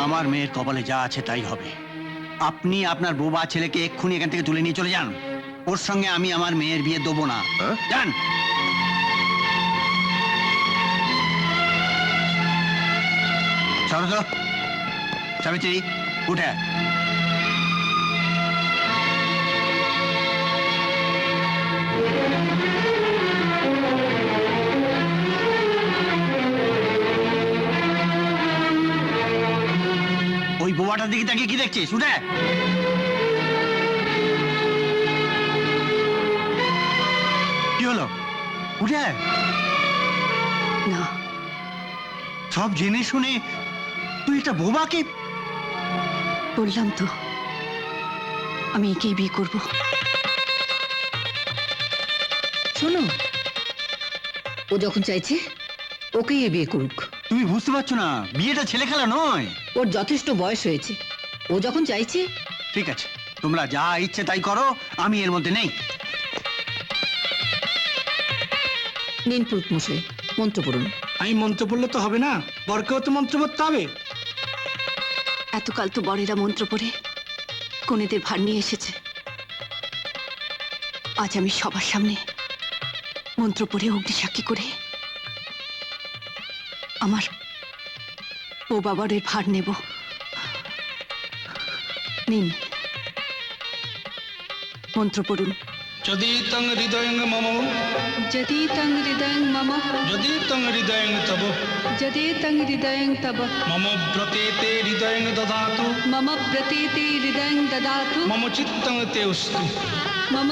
আমার মেয়ের কপালে যা আছে তাই হবে। আপনি আপনার বোবা ছেলেকে এক্ষুনি এখান থেকে তুলে নিয়ে চলে যান। ওর সঙ্গে আমি আমার মেয়ের বিয়ে দেবো না। যান। সরো, সাবিত্রী উঠে। ওই বোবাটার দিকে তাকিয়ে কি দেখছিস? উঠে। কি হলো? উঠে। না, সব জেনে শুনে তুই একটা বোবাকে? বললাম তো আমি একেই বিয়ে করব। শোনো, ও যখন চাইছে ওকেই বিয়ে করুক। তুমি বুঝতে পারছো না, বিয়েটা ছেলে খেলা নয়। ওর যথেষ্ট বয়স হয়েছে, ও যখন চাইছে। ঠিক আছে, তোমরা যা ইচ্ছে তাই করো, আমি এর মধ্যে নেই। নিন পুরুত মশাই, মন্ত্র পড়ুন। আমি মন্ত্র পড়লে তো হবে না, বরকেও তো মন্ত্র পড়তে হবে। এতকাল তো বড়েরা মন্ত্র পড়ে কনেদের ভার নিয়ে এসেছে। আজ আমি সবার সামনে মন্ত্র পড়ে অগ্নিসাক্ষী করে আমার ও বাবারের ভার নেব। নিন, মন্ত্র পড়ুন। যদি তং হৃদয়ং মম, যদি তং হৃদয়ং মম, যদি তং হৃদয়ং তব, যদি তং হৃদয়ং তব, মম ব্রতেতে হৃদয়ং দদাতু, মম প্রতীতি হৃদয়ং দদাতু, মম চিত্তং তে উস্তু। মম